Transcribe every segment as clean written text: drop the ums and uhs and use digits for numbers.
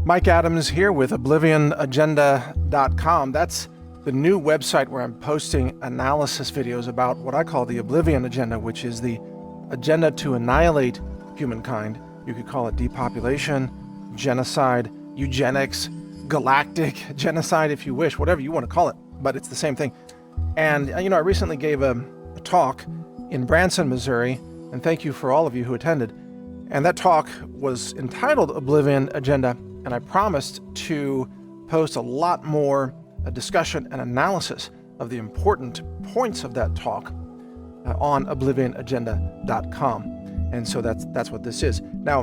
Mike Adams here with OblivionAgenda.com. That's the new website where I'm posting analysis videos about what I call the Oblivion Agenda, which is the agenda to annihilate humankind. You could call it depopulation, genocide, eugenics, galactic genocide if you wish, whatever you want to call it, but it's the same thing. And, I recently gave a talk in Branson, Missouri, and thank you for all of you who attended. And that talk was entitled Oblivion Agenda, and I promised to post a lot more discussion and analysis of the important points of that talk on OblivionAgenda.com. And so that's what this is. Now,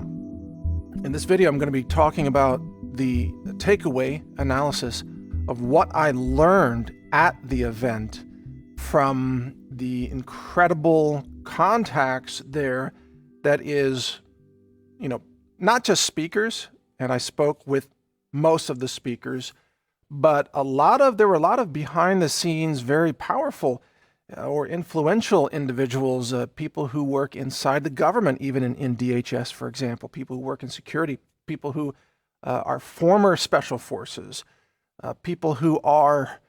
in this video, I'm going to be talking about the takeaway analysis of what I learned at the event from the incredible contacts there that is, not just speakers, and I spoke with most of the speakers, but there were a lot of behind the scenes, very powerful or influential individuals, people who work inside the government, even in DHS, for example, people who work in security, people who are former special forces, people who are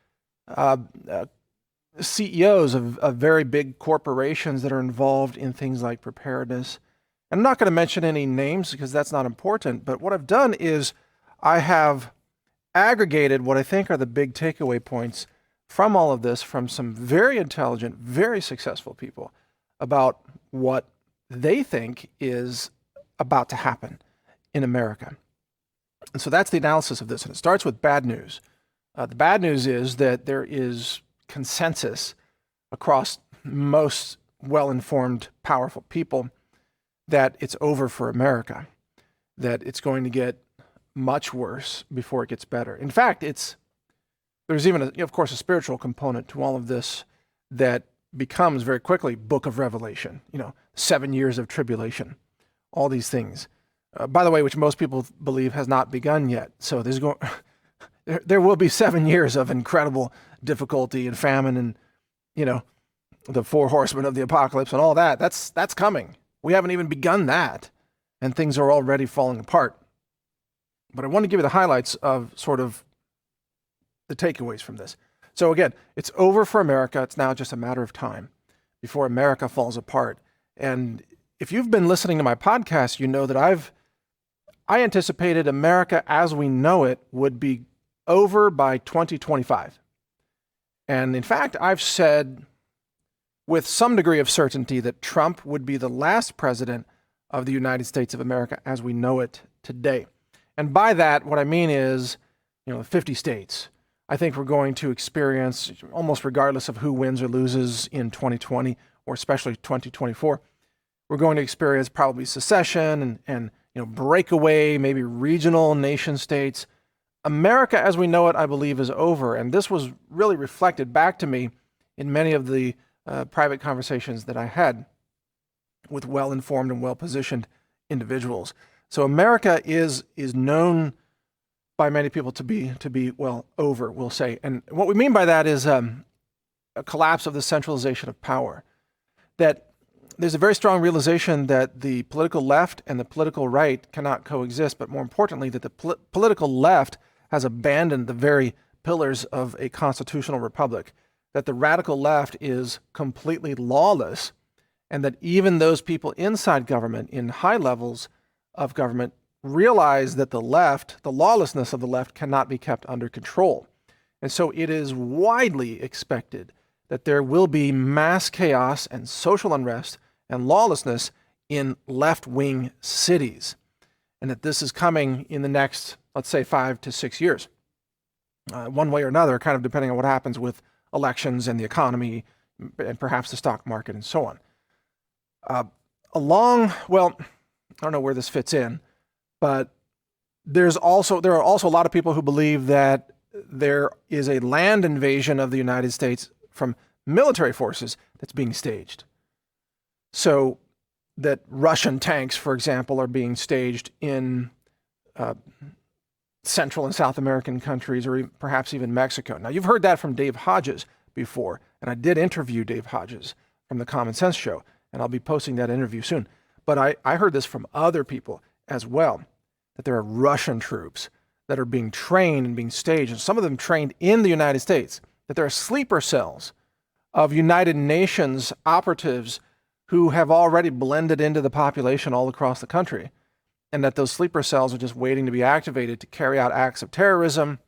CEOs of very big corporations that are involved in things like preparedness. And I'm not going to mention any names because that's not important, but what I've done is I have aggregated what I think are the big takeaway points from all of this from some very intelligent, very successful people about what they think is about to happen in America. And so that's the analysis of this, and it starts with bad news. The bad news is that there is consensus across most well-informed, powerful people that it's over for America, that it's going to get much worse before it gets better. In fact, there's even, of course, a spiritual component to all of this that becomes very quickly Book of Revelation, 7 years of tribulation, all these things. By the way, which most people believe has not begun yet. So there will be 7 years of incredible difficulty and famine and, the 4 horsemen of the apocalypse and all that. That's coming. We haven't even begun that, and things are already falling apart. But I want to give you the highlights of sort of the takeaways from this. So again, it's over for America. It's now just a matter of time before America falls apart. And if you've been listening to my podcast, you know that I anticipated America as we know it would be over by 2025. And in fact, I've said with some degree of certainty that Trump would be the last president of the United States of America as we know it today. And by that, what I mean is, 50 states. I think we're going to experience, almost regardless of who wins or loses in 2020, or especially 2024, we're going to experience probably secession and breakaway, maybe regional nation states. America as we know it, I believe, is over. And this was really reflected back to me in many of the private conversations that I had with well-informed and well-positioned individuals. So America is known by many people to be over, we'll say. And what we mean by that is a collapse of the centralization of power. That there's a very strong realization that the political left and the political right cannot coexist, but more importantly, that the political left has abandoned the very pillars of a constitutional republic, that the radical left is completely lawless, and that even those people inside government, in high levels of government, realize that the lawlessness of the left cannot be kept under control. And so it is widely expected that there will be mass chaos and social unrest and lawlessness in left-wing cities, and that this is coming in the next, let's say, 5 to 6 years, one way or another, kind of depending on what happens with elections and the economy and perhaps the stock market and so on. I don't know where this fits in, but there are also a lot of people who believe that there is a land invasion of the United States from military forces that's being staged. So that Russian tanks, for example, are being staged in Central and South American countries, or perhaps even Mexico. Now, you've heard that from Dave Hodges before, and I did interview Dave Hodges from the Common Sense Show, and I'll be posting that interview soon. But I heard this from other people as well, that there are Russian troops that are being trained and being staged, and some of them trained in the United States, that there are sleeper cells of United Nations operatives who have already blended into the population all across the country, and that those sleeper cells are just waiting to be activated to carry out acts of terrorism,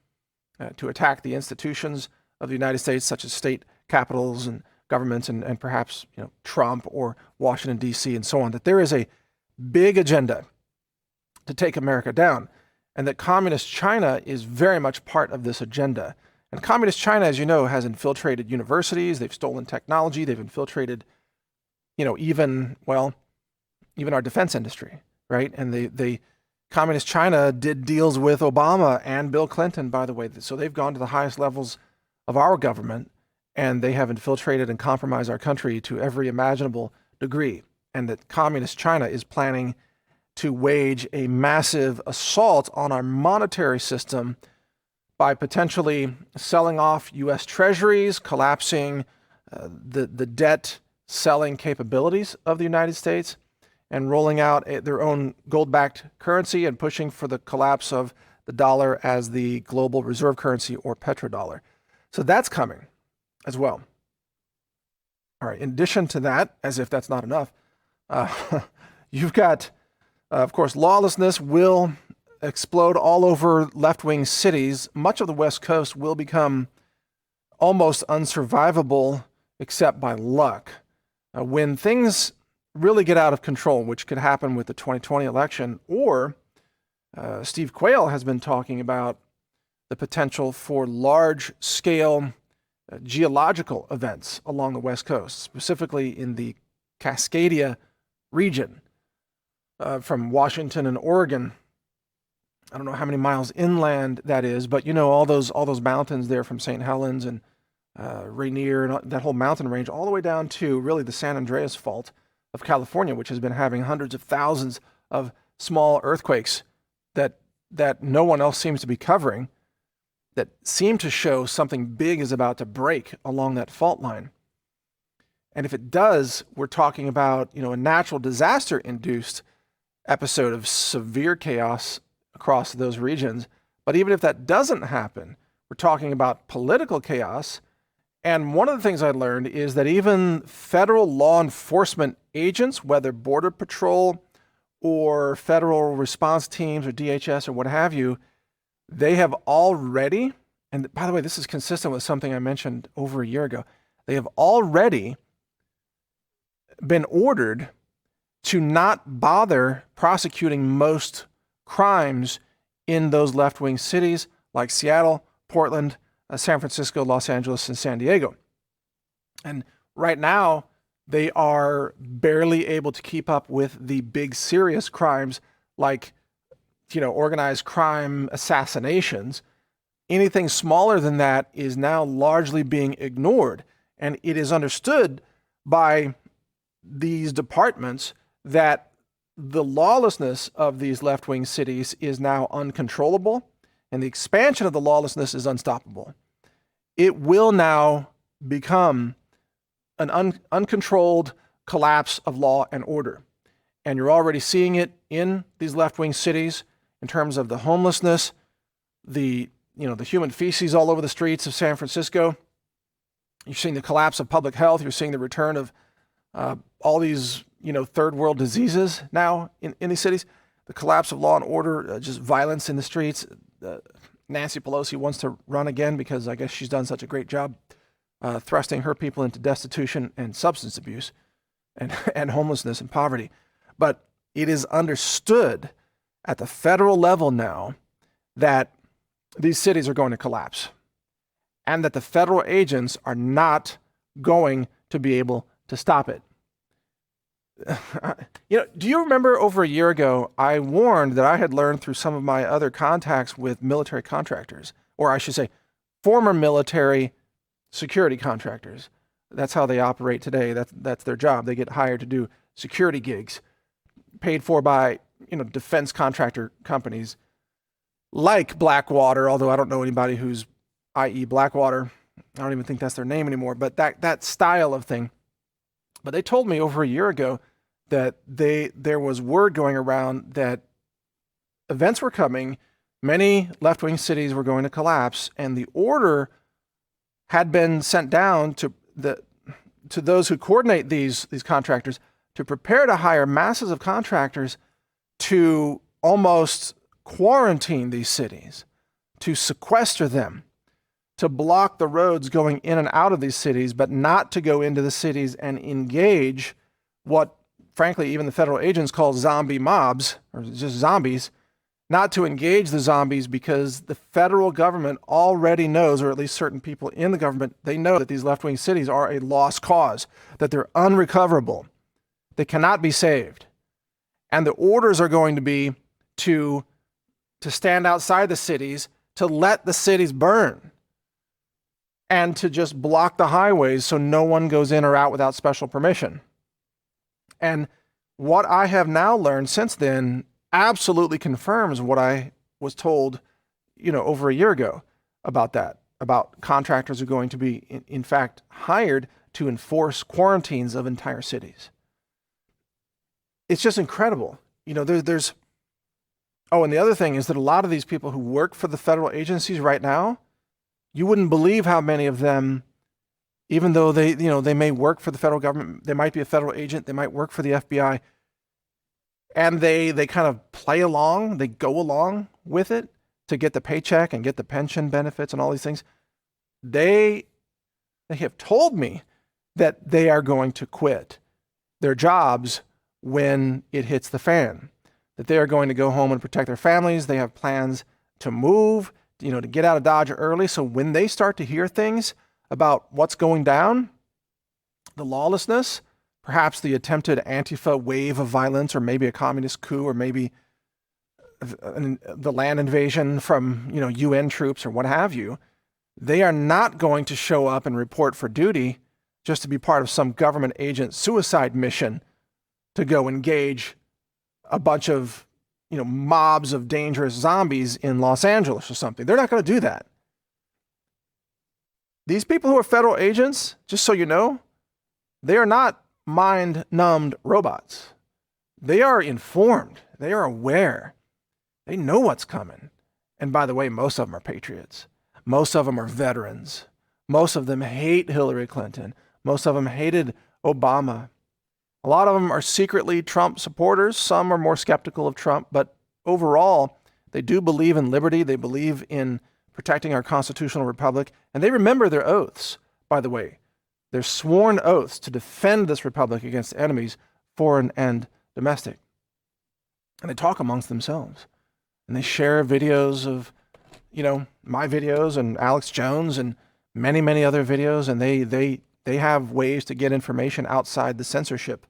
to attack the institutions of the United States, such as state capitals and governments, and perhaps Trump or Washington, D.C., and so on. That there is a big agenda to take America down, and that Communist China is very much part of this agenda. And Communist China, as you know, has infiltrated universities, they've stolen technology, they've infiltrated, even our defense industry, right? And they Communist China did deals with Obama and Bill Clinton, by the way. So they've gone to the highest levels of our government, and they have infiltrated and compromised our country to every imaginable degree. And that Communist China is planning to wage a massive assault on our monetary system by potentially selling off U.S. treasuries, collapsing the debt selling capabilities of the United States, and rolling out their own gold-backed currency and pushing for the collapse of the dollar as the global reserve currency, or petrodollar. So that's coming as well. All right, in addition to that, as if that's not enough, you've got, of course, lawlessness will explode all over left-wing cities. Much of the West Coast will become almost unsurvivable except by luck. When things really get out of control, which could happen with the 2020 election, or Steve Quayle has been talking about the potential for large-scale geological events along the West Coast, specifically in the Cascadia region, from Washington and Oregon. I don't know how many miles inland that is, but all those mountains there from St. Helens and Rainier and that whole mountain range, all the way down to really the San Andreas Fault of California, which has been having hundreds of thousands of small earthquakes that no one else seems to be covering, that seem to show something big is about to break along that fault line. And if it does, we're talking about a natural disaster-induced episode of severe chaos across those regions. But even if that doesn't happen, we're talking about political chaos. And one of the things I learned is that even federal law enforcement agents, whether Border Patrol or federal response teams or DHS or what have you, they have already, and by the way, this is consistent with something I mentioned over a year ago, they have already been ordered to not bother prosecuting most crimes in those left-wing cities like Seattle, Portland, San Francisco, Los Angeles, and San Diego. And right now, they are barely able to keep up with the big serious crimes like, organized crime assassinations. Anything smaller than that is now largely being ignored. And it is understood by these departments that the lawlessness of these left-wing cities is now uncontrollable, and the expansion of the lawlessness is unstoppable. It will now become an uncontrolled collapse of law and order. And you're already seeing it in these left-wing cities in terms of the homelessness, the human feces all over the streets of San Francisco. You're seeing the collapse of public health. You're seeing the return of all these, third world diseases now in these cities. The collapse of law and order, just violence in the streets. Nancy Pelosi wants to run again because I guess she's done such a great job thrusting her people into destitution and substance abuse and homelessness and poverty. But it is understood at the federal level now that these cities are going to collapse and that the federal agents are not going to be able to stop it. Do you remember over a year ago, I warned that I had learned through some of my other contacts with military contractors, or I should say former military security contractors. That's how they operate today. That's their job. They get hired to do security gigs paid for by, defense contractor companies like Blackwater, although I don't know anybody who's i.e. Blackwater. I don't even think that's their name anymore, but that style of thing. But they told me over a year ago that there was word going around that events were coming Many left-wing cities were going to collapse, and the order had been sent down to those who coordinate these contractors to prepare to hire masses of contractors to almost quarantine these cities, to sequester them, to block the roads going in and out of these cities, but not to go into the cities and engage what, frankly, even the federal agents call zombie mobs, or just zombies, not to engage the zombies because the federal government already knows, or at least certain people in the government, they know that these left-wing cities are a lost cause, that they're unrecoverable. They cannot be saved. And the orders are going to be to stand outside the cities, to let the cities burn, and to just block the highways so no one goes in or out without special permission. And what I have now learned since then absolutely confirms what I was told, over a year ago about that, about contractors who are going to be, in fact, hired to enforce quarantines of entire cities. It's just incredible. There's oh, and the other thing is that a lot of these people who work for the federal agencies right now, you wouldn't believe how many of them, even though they may work for the federal government, they might be a federal agent, they might work for the FBI, and they kind of play along, they go along with it to get the paycheck and get the pension benefits and all these things. They have told me that they are going to quit their jobs when it hits the fan, that they are going to go home and protect their families. They have plans to move, to get out of Dodge early. So when they start to hear things about what's going down, the lawlessness, perhaps the attempted Antifa wave of violence, or maybe a communist coup, or maybe the land invasion from, UN troops or what have you, they are not going to show up and report for duty just to be part of some government agent suicide mission to go engage a bunch of, mobs of dangerous zombies in Los Angeles or something. They're not going to do that. These people who are federal agents, just so you know, they are not mind-numbed robots. They are informed. They are aware. They know what's coming. And by the way, most of them are patriots. Most of them are veterans. Most of them hate Hillary Clinton. Most of them hated Obama. A lot of them are secretly Trump supporters. Some are more skeptical of Trump, but overall, they do believe in liberty. They believe in protecting our constitutional republic, and they remember their oaths, by the way. Their sworn oaths to defend this republic against enemies, foreign and domestic. And they talk amongst themselves. And they share videos of, my videos and Alex Jones and many, many other videos, and they have ways to get information outside the censorship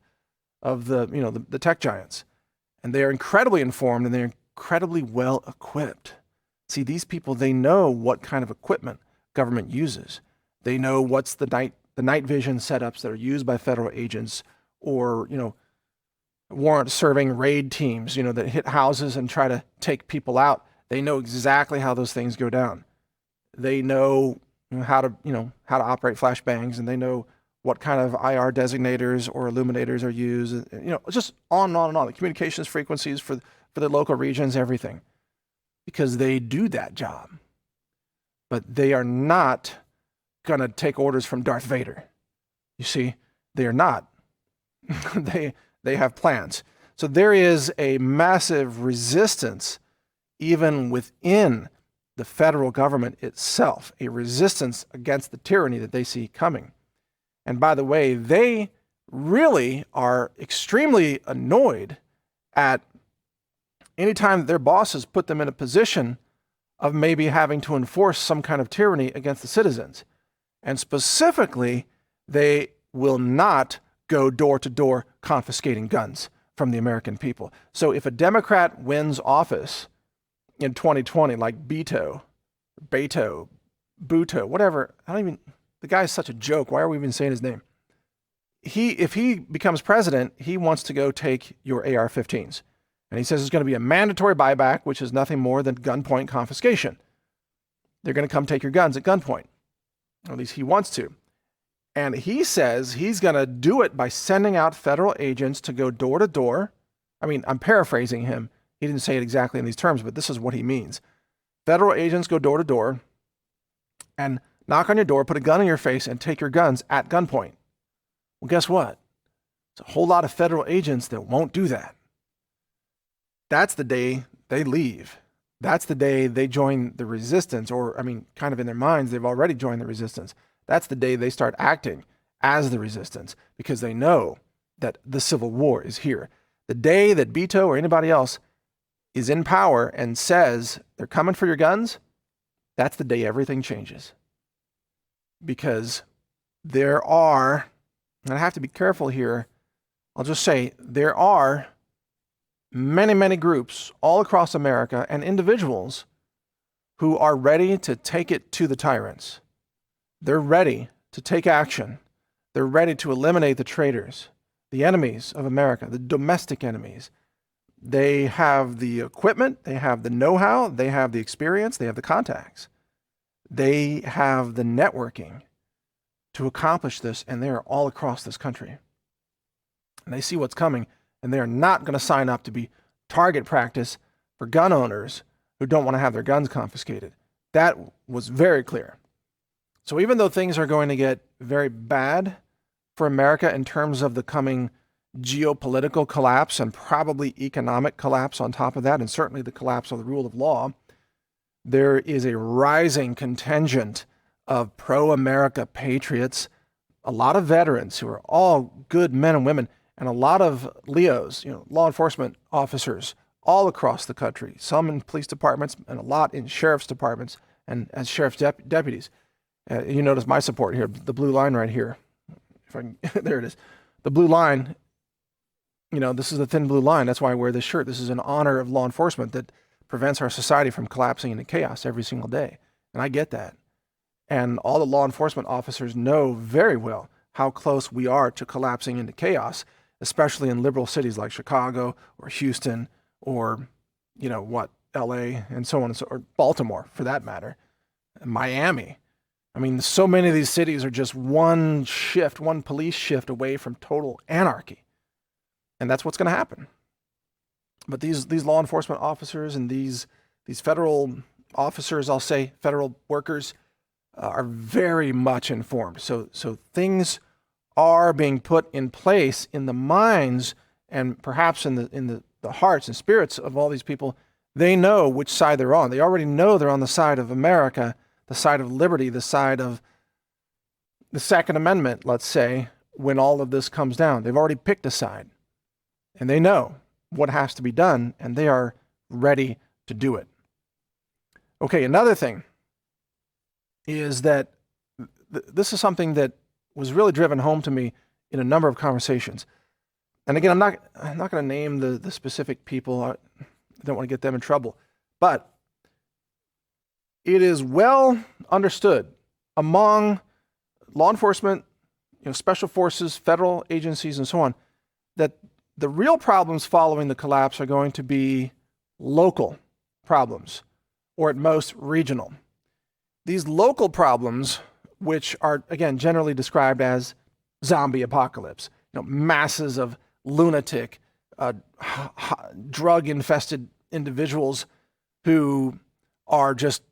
of the tech giants. And they are incredibly informed, and they're incredibly well equipped. See, these people, they know what kind of equipment government uses. They know what's the night vision setups that are used by federal agents, or, warrant serving raid teams, that hit houses and try to take people out. They know exactly how those things go down. They know how to operate flashbangs, and they know what kind of IR designators or illuminators are used, just on and on and on. The communications frequencies for the local regions, everything, because they do that job. But they are not going to take orders from Darth Vader. You see, they are not. They have plans. So there is a massive resistance even within the federal government itself, a resistance against the tyranny that they see coming. And by the way, they really are extremely annoyed at any time that their bosses put them in a position of maybe having to enforce some kind of tyranny against the citizens. And specifically, they will not go door to door confiscating guns from the American people. So if a Democrat wins office in 2020, like Buto, whatever, the guy's such a joke. Why are we even saying his name? If he becomes president, he wants to go take your AR-15s. And he says it's going to be a mandatory buyback, which is nothing more than gunpoint confiscation. They're going to come take your guns at gunpoint. Or at least he wants to. And he says he's going to do it by sending out federal agents to go door to door. I'm paraphrasing him. He didn't say it exactly in these terms, but this is what he means. federal agents go door to door and knock on your door, put a gun in your face, and take your guns at gunpoint. Well, guess what? There's a whole lot of federal agents that won't do that. That's the day they leave. That's the day they join the resistance, or, kind of in their minds, they've already joined the resistance. That's the day they start acting as the resistance, because they know that the Civil War is here. The day that Beto or anybody else is in power and says they're coming for your guns, that's the day everything changes. Because there are, and I have to be careful here, I'll just say there are many, many groups all across America and individuals who are ready to take it to the tyrants. They're ready to take action. They're ready to eliminate the traitors, the enemies of America, the domestic enemies. They have the equipment, they have the know-how, they have the experience, they have the contacts. They have the networking to accomplish this, and they are all across this country. And they see what's coming, and they are not going to sign up to be target practice for gun owners who don't want to have their guns confiscated. That was very clear. So even though things are going to get very bad for America in terms of the coming geopolitical collapse and probably economic collapse on top of that, and certainly the collapse of the rule of law, there is a rising contingent of pro-America patriots, a lot of veterans who are all good men and women, and a lot of LEOs, law enforcement officers all across the country, some in police departments and a lot in sheriff's departments and as sheriff's deputies. You notice my support here, the blue line right here. There it is. The blue line, this is the thin blue line. That's why I wear this shirt. This is in honor of law enforcement that prevents our society from collapsing into chaos every single day. And I get that. And all the law enforcement officers know very well how close we are to collapsing into chaos, especially in liberal cities like Chicago or Houston or, LA and so on, or Baltimore for that matter, and Miami. So many of these cities are just one police shift away from total anarchy. And that's what's going to happen. But these law enforcement officers and these federal officers, I'll say, federal workers, are very much informed. So things are being put in place in the minds and perhaps in the hearts and spirits of all these people. They know which side they're on. They already know they're on the side of America, the side of liberty, the side of the Second Amendment, let's say, when all of this comes down. They've already picked a side. And they know what has to be done, and they are ready to do it. Okay, another thing is that this is something that was really driven home to me in a number of conversations. And again, I'm not going to name the specific people. I don't want to get them in trouble. But it is well understood among law enforcement, special forces, federal agencies, and so on, that the real problems following the collapse are going to be local problems, or at most regional. These local problems, which are, again, generally described as zombie apocalypse, masses of lunatic, drug-infested individuals who are just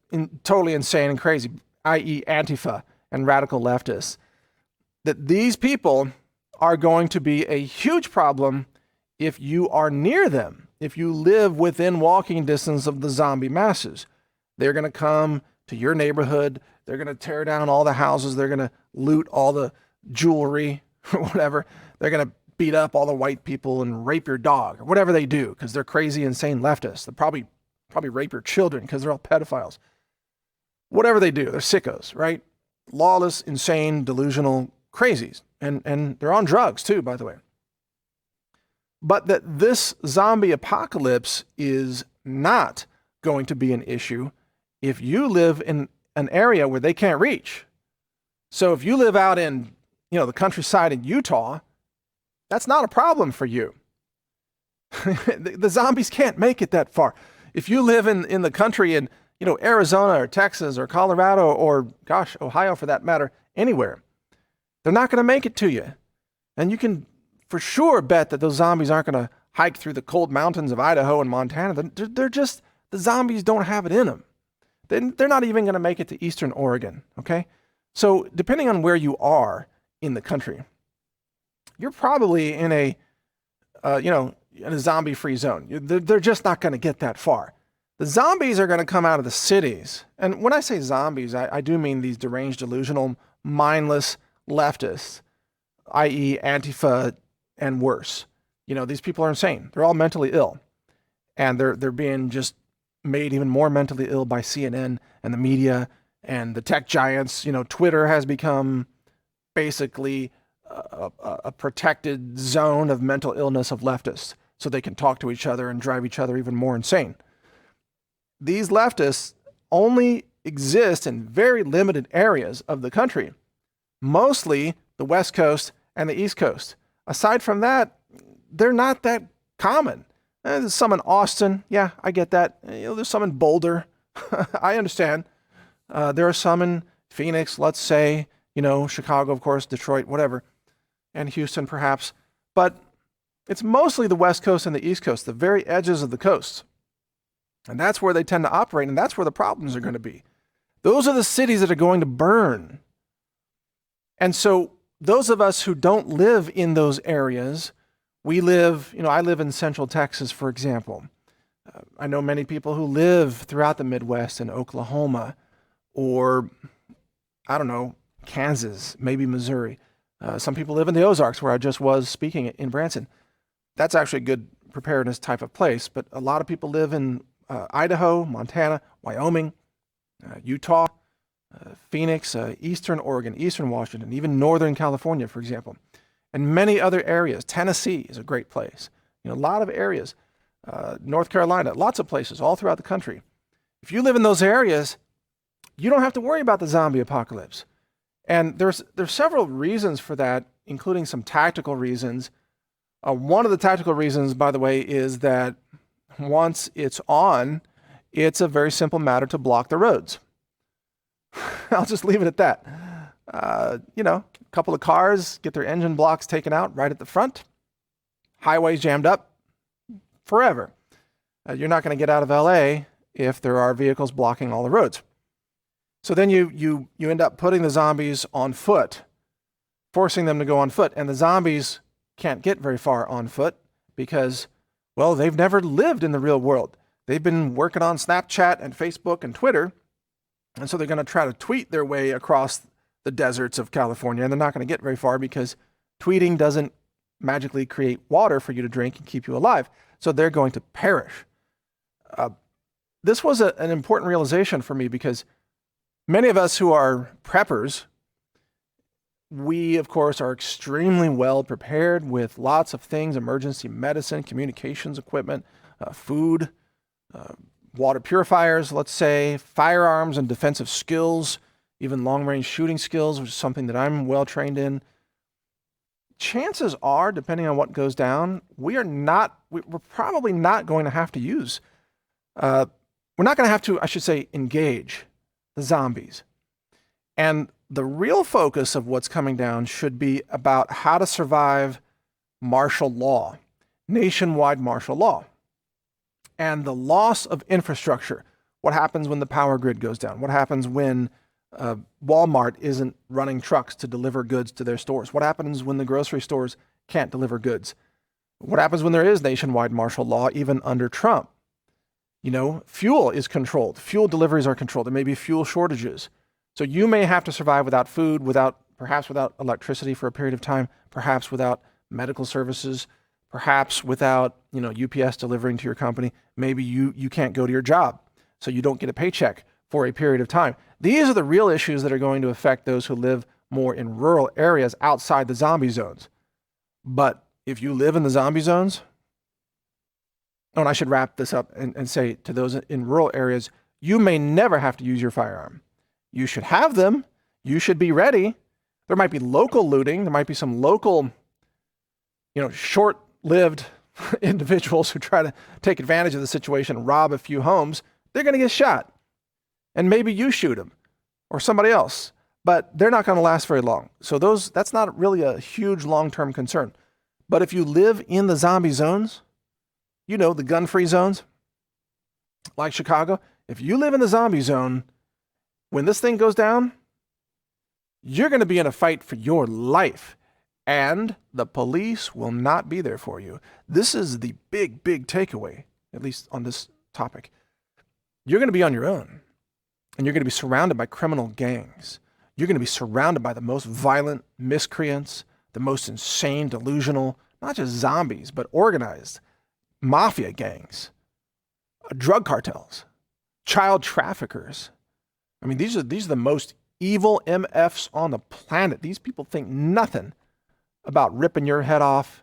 totally insane and crazy, i.e. Antifa and radical leftists, that these people are going to be a huge problem if you are near them, if you live within walking distance of the zombie masses. They're going to come to your neighborhood. They're going to tear down all the houses. They're going to loot all the jewelry or whatever. They're going to beat up all the white people and rape your dog or whatever they do because they're crazy, insane leftists. They'll probably rape your children because they're all pedophiles. Whatever they do, they're sickos, right? Lawless, insane, delusional crazies. And they're on drugs too, by the way. But that this zombie apocalypse is not going to be an issue if you live in an area where they can't reach. So if you live out in, the countryside in Utah, that's not a problem for you. The zombies can't make it that far. If you live in the country in, Arizona or Texas or Colorado or, Ohio for that matter, anywhere, they're not going to make it to you. And you can for sure bet that those zombies aren't going to hike through the cold mountains of Idaho and Montana. They're just, the zombies don't have it in them. then they're not even going to make it to Eastern Oregon, okay? So depending on where you are in the country, you're probably in a, in a zombie-free zone. They're just not going to get that far. The zombies are going to come out of the cities. And when I say zombies, I do mean these deranged, delusional, mindless leftists, i.e. Antifa and worse. These people are insane. They're all mentally ill. And they're being just made even more mentally ill by CNN and the media and the tech giants. Twitter has become basically a protected zone of mental illness of leftists, so they can talk to each other and drive each other even more insane. These leftists only exist in very limited areas of the country, mostly the West Coast and the East Coast. Aside from that, they're not that common. There's some in Austin. Yeah, I get that. There's some in Boulder. I understand. There are some in Phoenix, let's say, Chicago, of course, Detroit, whatever, and Houston perhaps. But it's mostly the West Coast and the East Coast, the very edges of the coast. And that's where they tend to operate, and that's where the problems are going to be. Those are the cities that are going to burn. And so those of us who don't live in those areas, I live in Central Texas, for example. I know many people who live throughout the Midwest in Oklahoma or, Kansas, maybe Missouri. Some people live in the Ozarks, where I just was speaking in Branson. That's actually a good preparedness type of place, but a lot of people live in Idaho, Montana, Wyoming, Utah, Phoenix, Eastern Oregon, Eastern Washington, even Northern California, for example, and many other areas. Tennessee is a great place. A lot of areas. North Carolina, lots of places all throughout the country. If you live in those areas, you don't have to worry about the zombie apocalypse. And there's several reasons for that, including some tactical reasons. One of the tactical reasons, by the way, is that once it's on, it's a very simple matter to block the roads. I'll just leave it at that. A couple of cars get their engine blocks taken out right at the front. Highways jammed up forever. You're not going to get out of LA if there are vehicles blocking all the roads. So then you end up putting the zombies on foot, forcing them to go on foot. And the zombies can't get very far on foot because, well, they've never lived in the real world. They've been working on Snapchat and Facebook and Twitter. And so they're going to try to tweet their way across the deserts of California. And they're not going to get very far because tweeting doesn't magically create water for you to drink and keep you alive. So they're going to perish. This was an important realization for me because many of us who are preppers, we, of course, are extremely well prepared with lots of things: emergency medicine, communications equipment, food, water purifiers, let's say, firearms and defensive skills, even long-range shooting skills, which is something that I'm well trained in. Chances are, depending on what goes down, we're probably not going to have to use, we're not going to have to, I should say, engage the zombies. And the real focus of what's coming down should be about how to survive martial law, nationwide martial law, and the loss of infrastructure. What happens when the power grid goes down? What happens when Walmart isn't running trucks to deliver goods to their stores? What happens when the grocery stores can't deliver goods? What happens when there is nationwide martial law, even under Trump? Fuel is controlled. Fuel deliveries are controlled. There may be fuel shortages. So you may have to survive without food, perhaps without electricity for a period of time, perhaps without medical services, perhaps without, UPS delivering to your company. Maybe you can't go to your job, so you don't get a paycheck for a period of time. These are the real issues that are going to affect those who live more in rural areas outside the zombie zones. But if you live in the zombie zones, and I should wrap this up and say to those in rural areas, you may never have to use your firearm. You should have them. You should be ready. There might be local looting. There might be some local, short-lived individuals who try to take advantage of the situation and rob a few homes. They're going to get shot. And maybe you shoot them or somebody else, but they're not going to last very long. So that's not really a huge long-term concern. But if you live in the zombie zones, the gun-free zones, like Chicago, if you live in the zombie zone, when this thing goes down, you're going to be in a fight for your life, and the police will not be there for you. This is the big, big takeaway, at least on this topic. You're going to be on your own, and you're going to be surrounded by criminal gangs. You're going to be surrounded by the most violent miscreants, the most insane, delusional, not just zombies, but organized mafia gangs, drug cartels, child traffickers. I mean, these are the most evil MFs on the planet. These people think nothing about ripping your head off.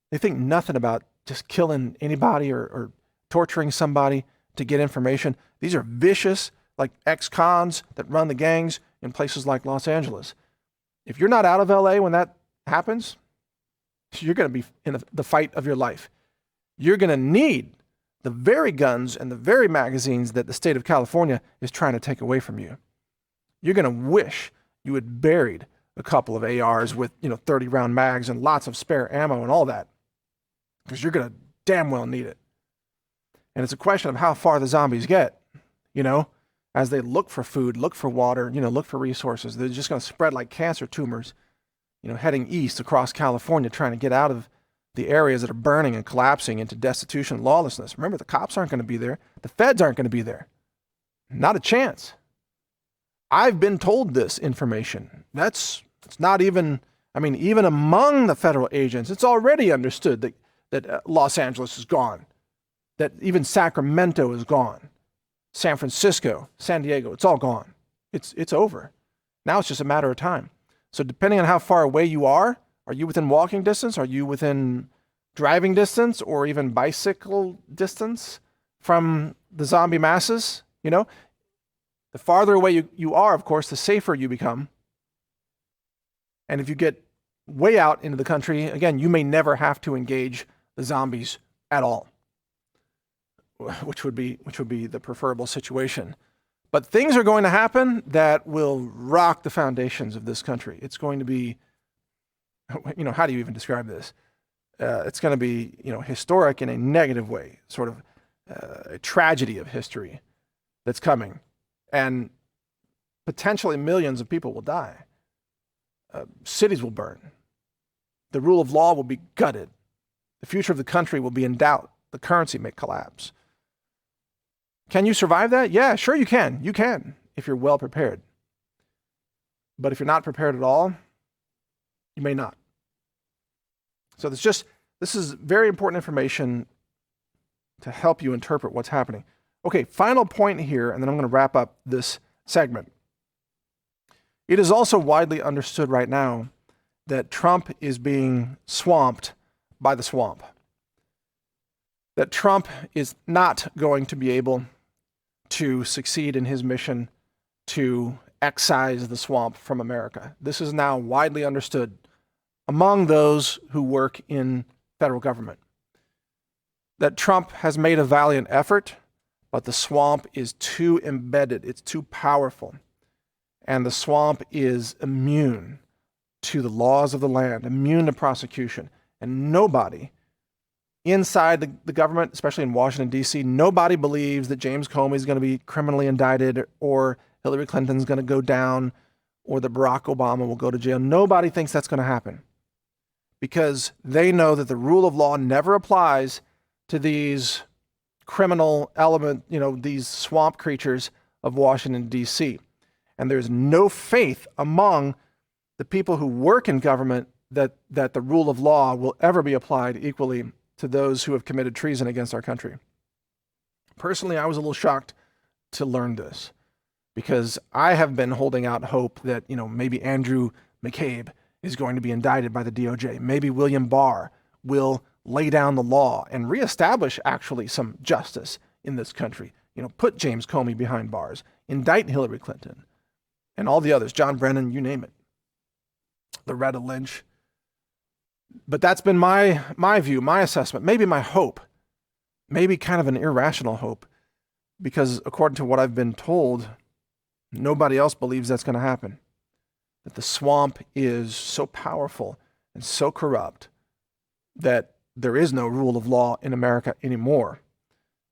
They think nothing about just killing anybody or torturing somebody to get information. These are vicious, like ex-cons that run the gangs in places like Los Angeles. If you're not out of LA when that happens, you're going to be in the fight of your life. You're going to need the very guns and the very magazines that the state of California is trying to take away from you. You're going to wish you had buried a couple of ARs with, 30 round mags and lots of spare ammo and all that, because you're going to damn well need it. And it's a question of how far the zombies get, as they look for food, look for water, look for resources. They're just going to spread like cancer tumors, heading east across California, trying to get out of the areas that are burning and collapsing into destitution and lawlessness. Remember, the cops aren't going to be there. The feds aren't going to be there. Not a chance. I've been told this information. It's not even, even among the federal agents, it's already understood that Los Angeles is gone, that even Sacramento is gone, San Francisco, San Diego, it's all gone. It's over. Now it's just a matter of time. So depending on how far away you are you within walking distance? Are you within driving distance or even bicycle distance from the zombie masses? The farther away you are, of course, the safer you become. And if you get way out into the country, again, you may never have to engage the zombies at all, which would be the preferable situation. But things are going to happen that will rock the foundations of this country. It's going to be, how do you even describe this? It's going to be, historic in a negative way, sort of a tragedy of history that's coming. And potentially millions of people will die. Cities will burn. The rule of law will be gutted. The future of the country will be in doubt. The currency may collapse. Can you survive that? Yeah, sure you can. You can, if you're well prepared. But if you're not prepared at all, you may not. So this is very important information to help you interpret what's happening. Okay, final point here, and then I'm going to wrap up this segment. It is also widely understood right now that Trump is being swamped by the swamp. That Trump is not going to be able to succeed in his mission to excise the swamp from America. This is now widely understood among those who work in federal government. That Trump has made a valiant effort, but the swamp is too embedded, it's too powerful. And the swamp is immune to the laws of the land, immune to prosecution. And nobody inside the government, especially in Washington, D.C., nobody believes that James Comey is going to be criminally indicted or Hillary Clinton's going to go down or that Barack Obama will go to jail. Nobody thinks that's going to happen because they know that the rule of law never applies to these criminal element, these swamp creatures of Washington, D.C. And there's no faith among the people who work in government that the rule of law will ever be applied equally to those who have committed treason against our country. Personally, I was a little shocked to learn this because I have been holding out hope that, maybe Andrew McCabe is going to be indicted by the DOJ. Maybe William Barr will lay down the law and reestablish actually some justice in this country. Put James Comey behind bars, indict Hillary Clinton, and all the others, John Brennan, you name it, Loretta Lynch. But that's been my view, my assessment, maybe my hope, maybe kind of an irrational hope, because according to what I've been told, nobody else believes that's going to happen. That the swamp is so powerful and so corrupt that there is no rule of law in America anymore.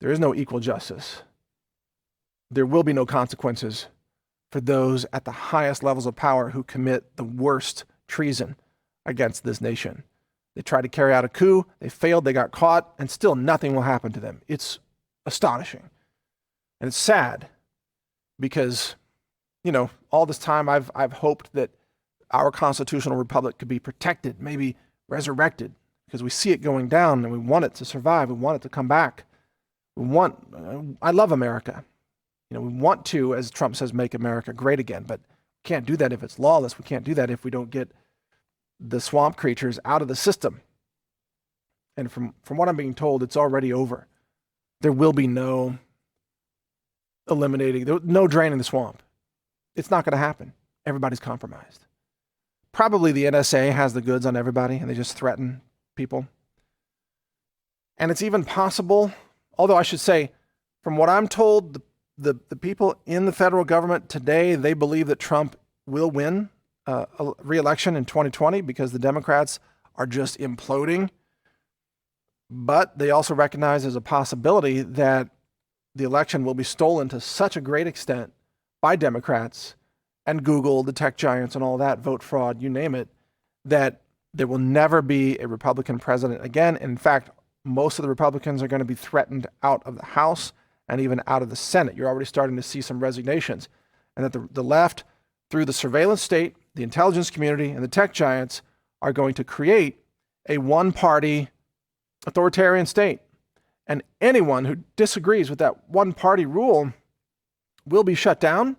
There is no equal justice. there will be no consequences for those at the highest levels of power who commit the worst treason against this nation. They tried to carry out a coup, they failed, they got caught, and still nothing will happen to them. It's astonishing. And it's sad because, all this time I've hoped that our constitutional republic could be protected, maybe resurrected, because we see it going down and we want it to survive. We want it to come back. I love America. We want to, as Trump says, make America great again, but we can't do that if it's lawless. We can't do that if we don't get the swamp creatures out of the system. And from what I'm being told, it's already over. There will be no draining the swamp. It's not going to happen. Everybody's compromised. Probably the NSA has the goods on everybody and they just threaten people. And it's even possible, although I should say, from what I'm told, the people in the federal government today, they believe that Trump will win a re-election in 2020 because the Democrats are just imploding. But they also recognize there's a possibility that the election will be stolen to such a great extent by Democrats and Google, the tech giants and all that, vote fraud, you name it, that there will never be a Republican president again. And in fact, most of the Republicans are going to be threatened out of the House and even out of the Senate. You're already starting to see some resignations. And that the left, through the surveillance state, the intelligence community, and the tech giants, are going to create a one-party authoritarian state. And anyone who disagrees with that one-party rule will be shut down,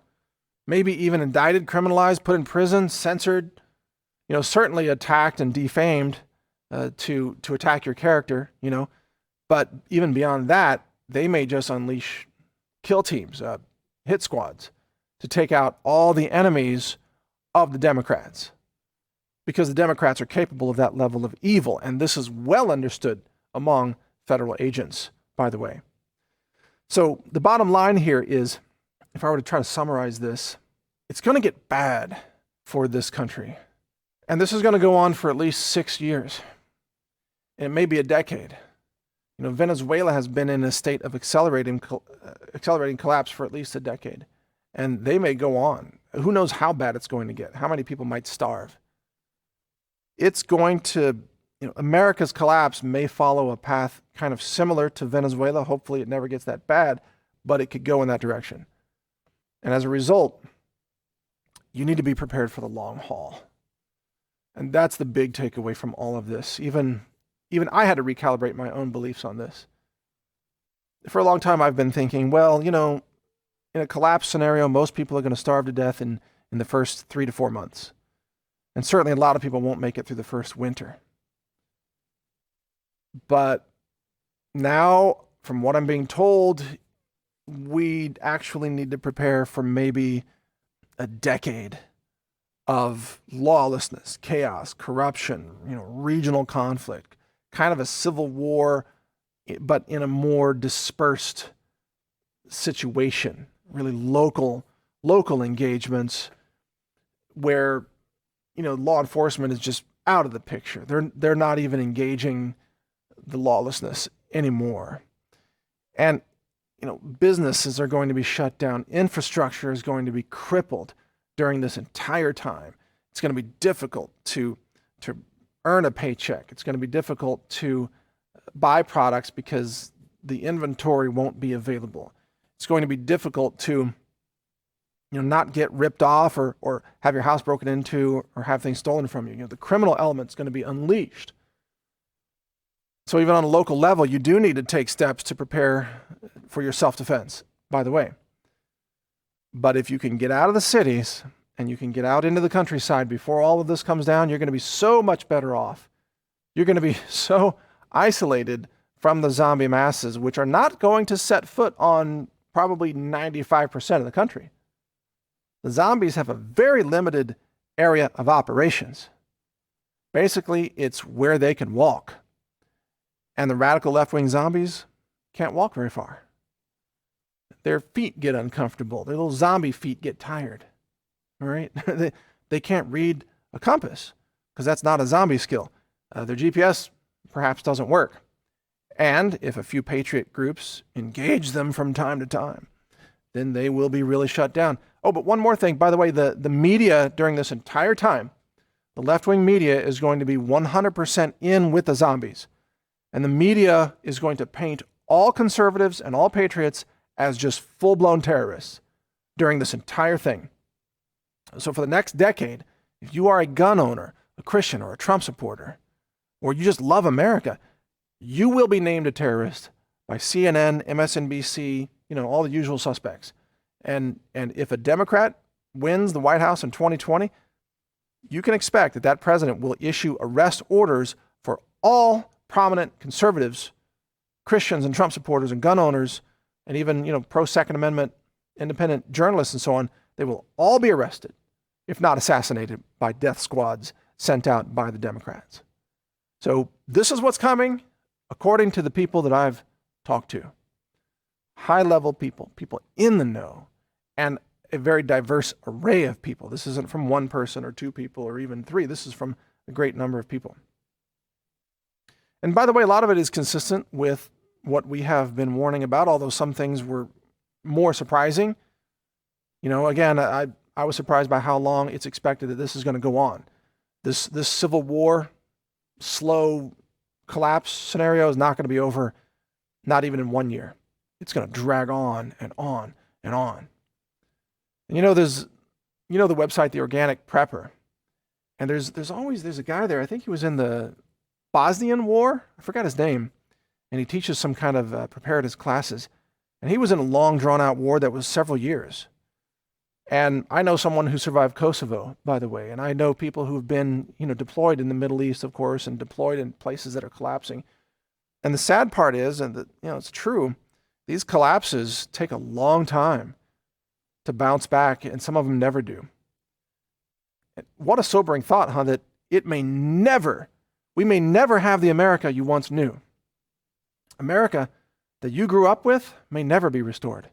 maybe even indicted, criminalized, put in prison, censored, certainly attacked and defamed to attack your character, But even beyond that, they may just unleash kill teams, hit squads, to take out all the enemies of the Democrats. Because the Democrats are capable of that level of evil. And this is well understood among federal agents, by the way. So the bottom line here is, if I were to try to summarize this, it's going to get bad for this country. And this is going to go on for at least 6 years. And it may be a decade. Venezuela has been in a state of accelerating collapse for at least a decade. And they may go on. Who knows how bad it's going to get? How many people might starve? It's going to, America's collapse may follow a path kind of similar to Venezuela. Hopefully it never gets that bad, but it could go in that direction. And as a result, you need to be prepared for the long haul. And that's the big takeaway from all of this. Even I had to recalibrate my own beliefs on this. For a long time, I've been thinking, well, in a collapse scenario, most people are going to starve to death in the first 3 to 4 months. And certainly a lot of people won't make it through the first winter. But now, from what I'm being told, we actually need to prepare for maybe a decade of lawlessness, chaos, corruption, regional conflict, kind of a civil war, but in a more dispersed situation, really local engagements where, law enforcement is just out of the picture. They're not even engaging the lawlessness anymore. And, businesses are going to be shut down. Infrastructure is going to be crippled during this entire time. It's going to be difficult to earn a paycheck. It's going to be difficult to buy products because the inventory won't be available. It's going to be difficult to not get ripped off or have your house broken into or have things stolen from you. The criminal element's going to be unleashed. So even on a local level, you do need to take steps to prepare for your self-defense, by the way. But if you can get out of the cities and you can get out into the countryside before all of this comes down, you're going to be so much better off. You're going to be so isolated from the zombie masses, which are not going to set foot on probably 95% of the country. The zombies have a very limited area of operations. Basically, it's where they can walk. And the radical left-wing zombies can't walk very far. Their feet get uncomfortable. Their little zombie feet get tired. All right? They can't read a compass because that's not a zombie skill. Their GPS perhaps doesn't work. And if a few patriot groups engage them from time to time, then they will be really shut down. Oh, but one more thing, by the way, the media during this entire time, the left-wing media is going to be 100% in with the zombies. And the media is going to paint all conservatives and all patriots as just full-blown terrorists during this entire thing. So for the next decade, if you are a gun owner, a Christian, or a Trump supporter, or you just love America, you will be named a terrorist by CNN, MSNBC, all the usual suspects. And if a Democrat wins the White House in 2020, you can expect that president will issue arrest orders for all prominent conservatives, Christians and Trump supporters and gun owners, and even, pro-Second Amendment independent journalists and so on. They will all be arrested, if not assassinated, by death squads sent out by the Democrats. So this is what's coming, according to the people that I've talked to. High-level people, people in the know, and a very diverse array of people. This isn't from one person or two people or even three. This is from a great number of people. And by the way, a lot of it is consistent with what we have been warning about, although some things were more surprising. Again, I was surprised by how long it's expected that this is going to go on. This civil war, slow collapse scenario is not going to be over, not even in 1 year. It's going to drag on and on and on. And there's, the website, The Organic Prepper, and there's a guy there. I think he was in the Bosnian War. I forgot his name, and he teaches some kind of preparedness classes. And he was in a long, drawn-out war that was several years. And I know someone who survived Kosovo, by the way, and I know people who've been, deployed in the Middle East, of course, and deployed in places that are collapsing. And the sad part is, and it's true, these collapses take a long time to bounce back, and some of them never do. What a sobering thought, huh? That we may never have the America you once knew. America that you grew up with may never be restored.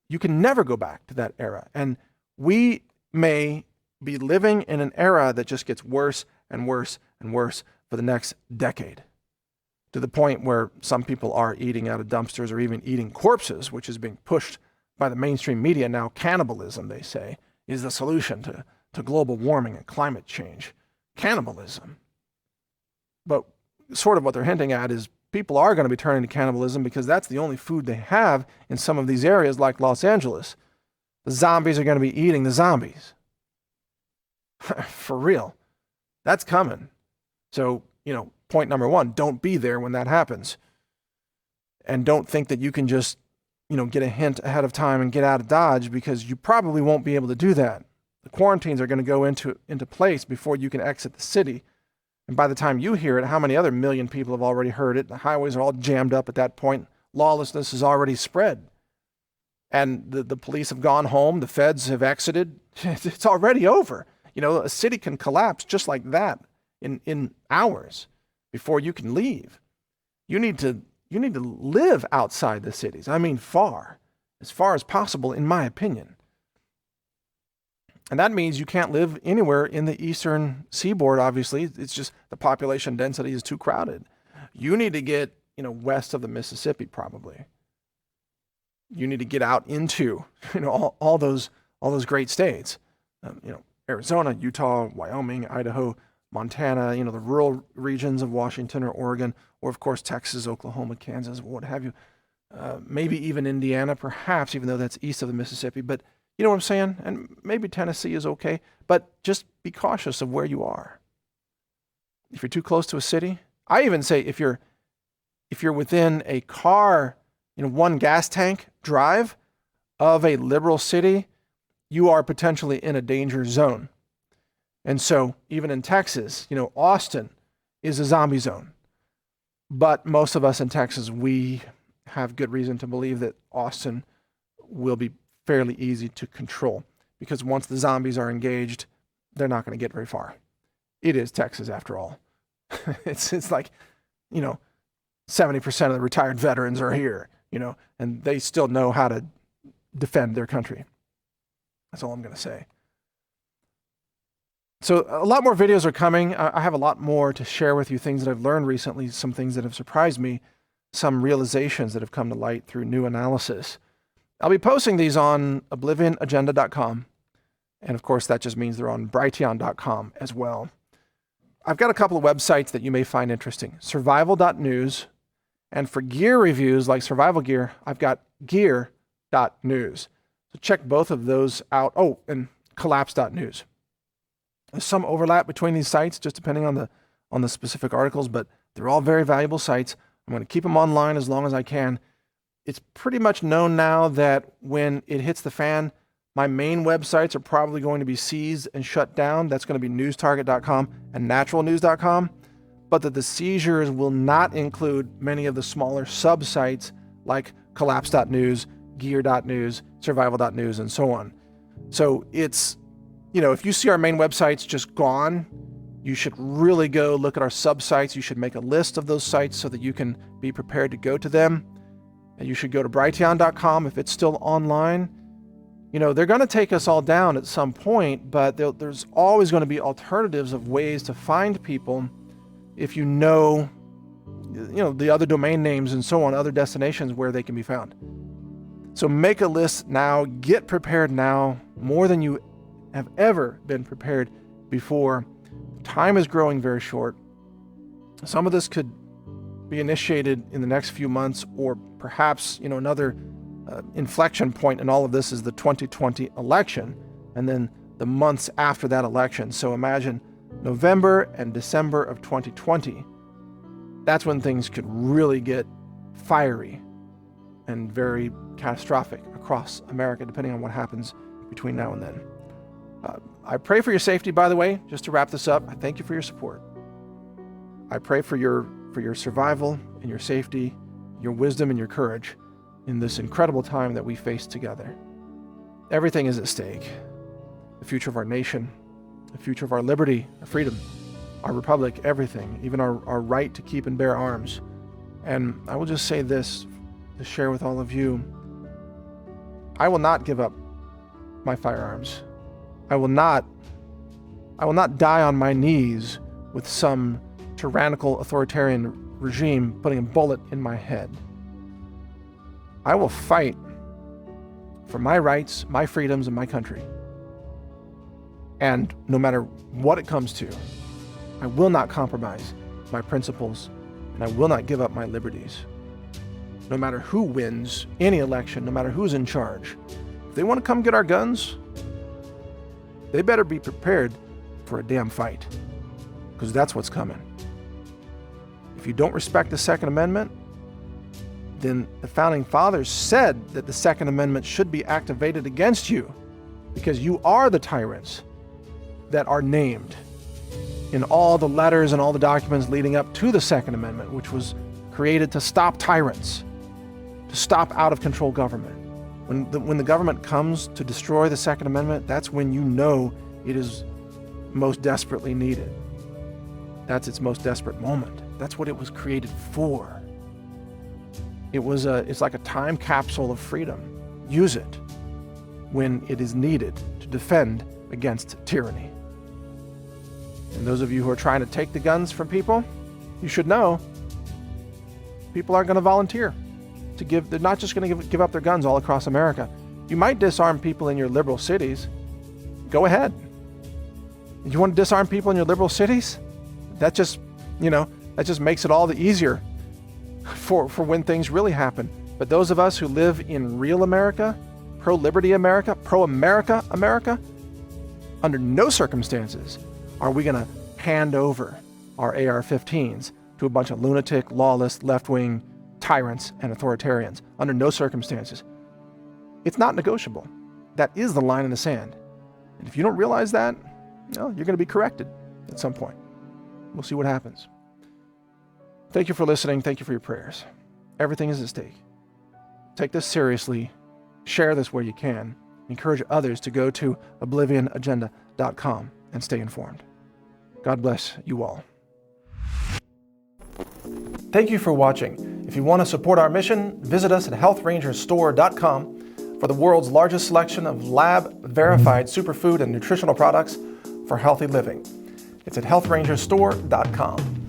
You can never go back to that era. And we may be living in an era that just gets worse and worse and worse for the next decade, to the point where some people are eating out of dumpsters or even eating corpses, which is being pushed by the mainstream media now. Cannibalism, they say, is the solution to global warming and climate change. Cannibalism. But sort of what they're hinting at is people are going to be turning to cannibalism because that's the only food they have in some of these areas like Los Angeles. The zombies are going to be eating the zombies. For real. That's coming. So, point number one, don't be there when that happens. And don't think that you can just, get a hint ahead of time and get out of Dodge, because you probably won't be able to do that. The quarantines are going to go into place before you can exit the city. And by the time you hear it, how many other million people have already heard it? The highways are all jammed up at that point. Lawlessness is already spread. And the police have gone home. The feds have exited. It's already over. A city can collapse just like that in hours before you can leave. You need to live outside the cities. I mean, as far as possible, in my opinion. And that means you can't live anywhere in the eastern seaboard, obviously. It's just the population density is too crowded. You need to get, west of the Mississippi, probably. You need to get out into, all those great states. Arizona, Utah, Wyoming, Idaho, Montana, the rural regions of Washington or Oregon, or of course Texas, Oklahoma, Kansas, what have you. Maybe even Indiana, perhaps, even though that's east of the Mississippi. But you know what I'm saying? And maybe Tennessee is okay, but just be cautious of where you are. If you're too close to a city, I even say if you're within a car, one gas tank drive of a liberal city, you are potentially in a danger zone. And so even in Texas, Austin is a zombie zone. But most of us in Texas, we have good reason to believe that Austin will be fairly easy to control, because once the zombies are engaged, they're not going to get very far. It is Texas after all. It's like, 70% of the retired veterans are here, and they still know how to defend their country. That's all I'm going to say. So a lot more videos are coming. I have a lot more to share with you, things that I've learned recently, some things that have surprised me, some realizations that have come to light through new analysis. I'll be posting these on oblivionagenda.com. And of course, that just means they're on Brighteon.com as well. I've got a couple of websites that you may find interesting. Survival.news. And for gear reviews like survival gear, I've got gear.news. So check both of those out. Oh, and collapse.news. There's some overlap between these sites, just depending on the specific articles, but they're all very valuable sites. I'm going to keep them online as long as I can. It's pretty much known now that when it hits the fan, my main websites are probably going to be seized and shut down. That's going to be newstarget.com and naturalnews.com, but that the seizures will not include many of the smaller sub-sites like collapse.news, gear.news, survival.news, and so on. So it's, if you see our main websites just gone, you should really go look at our sub-sites. You should make a list of those sites so that you can be prepared to go to them. And you should go to Brighteon.com if it's still online. They're going to take us all down at some point, but there's always going to be alternatives of ways to find people if you know the other domain names and so on, other destinations where they can be found. So make a list now, get prepared now, more than you have ever been prepared before. Time is growing very short. Some of this could be initiated in the next few months, or perhaps, another inflection point in all of this is the 2020 election, and then the months after that election. So imagine November and December of 2020. That's when things could really get fiery and very catastrophic across America, depending on what happens between now and then. I pray for your safety, by the way, just to wrap this up. I thank you for your support. I pray for your survival and your safety, your wisdom and your courage in this incredible time that we face together. Everything is at stake. The future of our nation, the future of our liberty, our freedom, our republic, everything, even our right to keep and bear arms. And I will just say this to share with all of you. I will not give up my firearms. I will not die on my knees with some tyrannical authoritarian regime putting a bullet in my head. I will fight for my rights, my freedoms, and my country. And no matter what it comes to, I will not compromise my principles, and I will not give up my liberties. No matter who wins any election, no matter who's in charge, if they want to come get our guns, they better be prepared for a damn fight, because that's what's coming. If you don't respect the Second Amendment, then the Founding Fathers said that the Second Amendment should be activated against you, because you are the tyrants that are named in all the letters and all the documents leading up to the Second Amendment, which was created to stop tyrants, to stop out-of-control government. When the government comes to destroy the Second Amendment, that's when you know it is most desperately needed. That's its most desperate moment. That's what it was created for. It's like a time capsule of freedom. Use it when it is needed to defend against tyranny. And those of you who are trying to take the guns from people, you should know people aren't going to volunteer to give. They're not just going to give up their guns all across America. You might disarm people in your liberal cities. Go ahead. If you want to disarm people in your liberal cities, that just makes it all the easier for when things really happen. But those of us who live in real America, pro-liberty America, pro-America America, under no circumstances are we going to hand over our AR-15s to a bunch of lunatic, lawless, left-wing tyrants and authoritarians. Under no circumstances. It's not negotiable. That is the line in the sand. And if you don't realize that, you're going to be corrected at some point. We'll see what happens. Thank you for listening. Thank you for your prayers. Everything is at stake. Take this seriously. Share this where you can. Encourage others to go to oblivionagenda.com and stay informed. God bless you all. Thank you for watching. If you want to support our mission, visit us at healthrangerstore.com for the world's largest selection of lab-verified superfood and nutritional products for healthy living. It's at healthrangerstore.com.